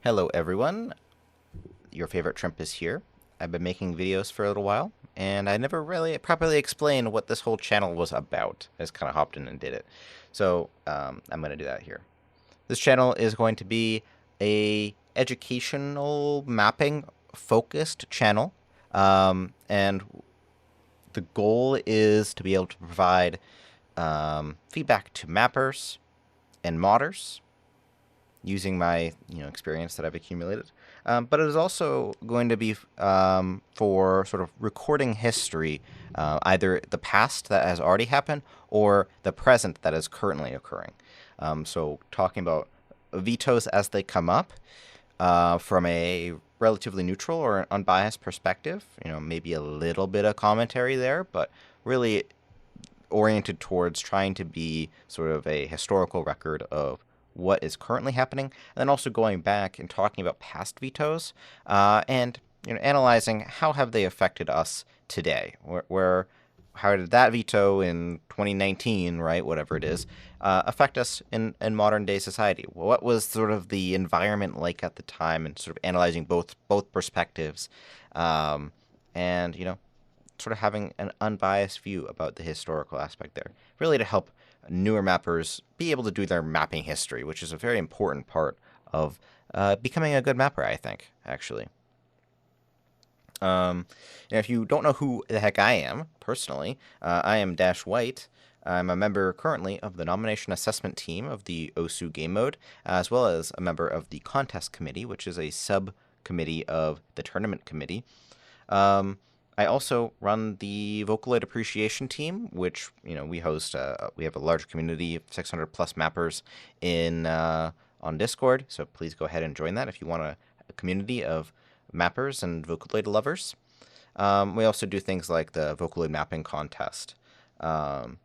Hello everyone, your favorite Trimp is here. I've been making videos for a little while, and I never really properly explained what this whole channel was about. I just kind of hopped in and did it. So I'm going to do that here. This channel is going to be a educational mapping focused channel, and the goal is to be able to provide feedback to mappers and modders using my experience that I've accumulated. But it is also going to be for sort of recording history, either the past that has already happened or the present that is currently occurring. So talking about vetoes as they come up from a relatively neutral or an unbiased perspective. Maybe a little bit of commentary there, but really oriented towards trying to be sort of a historical record of what is currently happening, and then also going back and talking about past vetoes, and analyzing how have they affected us today. Where how did that veto in 2019, right, whatever it is, affect us in modern day society? What was sort of the environment like at the time, and sort of analyzing both perspectives, and sort of having an unbiased view about the historical aspect there, really to help newer mappers be able to do their mapping history, which is a very important part of becoming a good mapper, I think, actually. If you don't know who the heck I am, personally, I am Dash White. I'm a member currently of the nomination assessment team of the OSU game mode, as well as a member of the contest committee, which is a subcommittee of the tournament committee. I also run the Vocaloid Appreciation Team, which we host. We have a large community of 600 plus mappers in on Discord. So please go ahead and join that if you want a community of mappers and Vocaloid lovers. We also do things like the Vocaloid mapping contest. I'm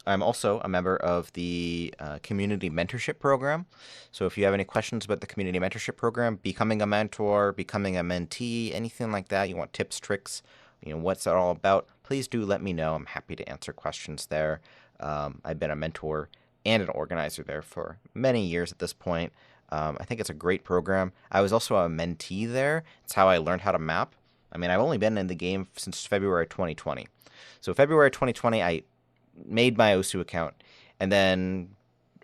also a member of the community mentorship program. So if you have any questions about the community mentorship program, becoming a mentor, becoming a mentee, anything like that, you want tips, tricks, what's it all about, please do let me know. I'm happy to answer questions there. I've been a mentor and an organizer there for many years at this point. I think it's a great program. I was also a mentee there. It's how I learned how to map. I mean, I've only been in the game since February 2020. So February 2020, I made my OSU account, and then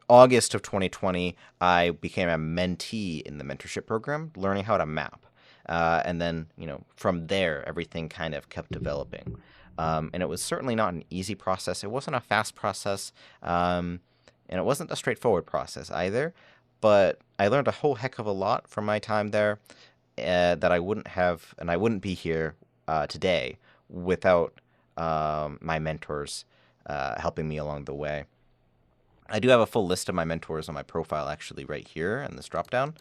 August of 2020, I became a mentee in the mentorship program, learning how to map. And then, from there, everything kind of kept developing. And it was certainly not an easy process. It wasn't a fast process, and it wasn't a straightforward process either. But I learned a whole heck of a lot from my time there that I wouldn't have, and I wouldn't be here today without my mentors helping me along the way. I do have a full list of my mentors on my profile actually right here in this dropdown.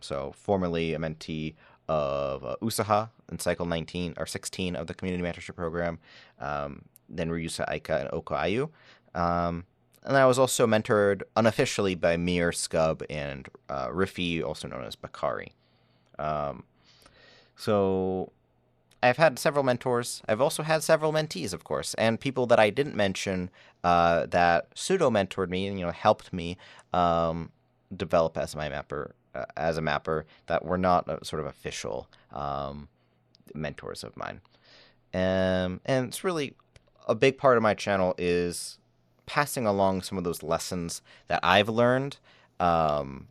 So formerly a mentee of Usaha in cycle 19 or 16 of the community mentorship program, then Ryusa Aika and Oko Ayu. And I was also mentored unofficially by Mir, Scub, and Riffy, also known as Bakari. Um, so I've had several mentors. I've also had several mentees, of course, and people that I didn't mention that pseudo mentored me and helped me develop as my mapper, as a mapper that were not sort of official mentors of mine. And it's really a big part of my channel is passing along some of those lessons that I've learned to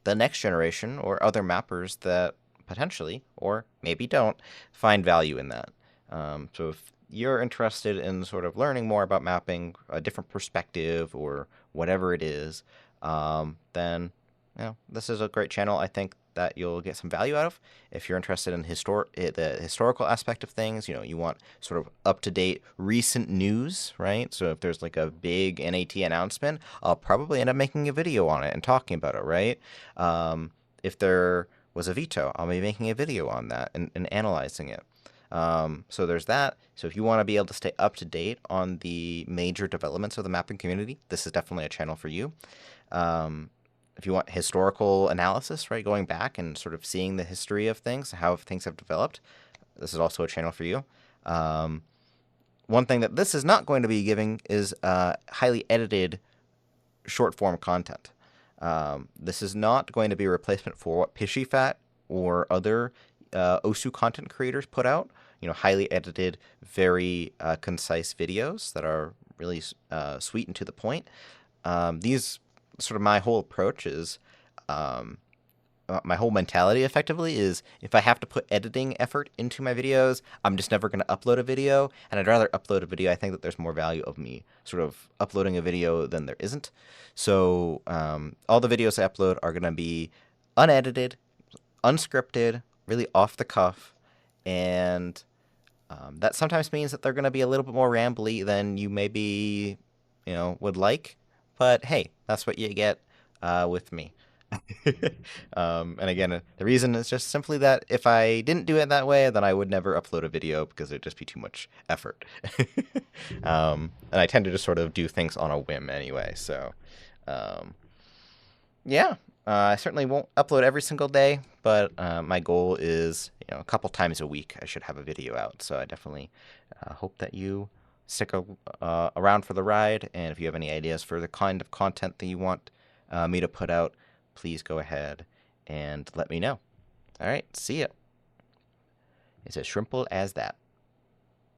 the next generation or other mappers that potentially, or maybe don't, find value in that. So if you're interested in sort of learning more about mapping, a different perspective, or whatever it is, then this is a great channel. I think that you'll get some value out of. If you're interested in the historical aspect of things, you want sort of up-to-date recent news, right? So if there's like a big NAT announcement, I'll probably end up making a video on it and talking about it, right? If there was a veto, I'll be making a video on that and analyzing it. So there's that. So if you want to be able to stay up to date on the major developments of the mapping community, this is definitely a channel for you. If you want historical analysis, right, going back and sort of seeing the history of things, how things have developed, this is also a channel for you. One thing that this is not going to be giving is highly edited short form content. This is not going to be a replacement for what PishyFat or other OSU content creators put out. Highly edited, very concise videos that are really sweet and to the point. These sort of my whole approach is my whole mentality effectively is if I have to put editing effort into my videos, I'm just never going to upload a video. And I'd rather upload a video. I think that there's more value of me sort of uploading a video than there isn't. So all the videos I upload are going to be unedited, unscripted, really off the cuff. And that sometimes means that they're going to be a little bit more rambly than you maybe, would like. But hey, that's what you get with me. And again, the reason is just simply that if I didn't do it that way, then I would never upload a video because it'd just be too much effort. And I tend to just sort of do things on a whim anyway. So, yeah, I certainly won't upload every single day, but my goal is, a couple times a week I should have a video out. So I definitely hope that you stick around for the ride. And if you have any ideas for the kind of content that you want me to put out, please go ahead and let me know. All right, see ya. It's as simple as that.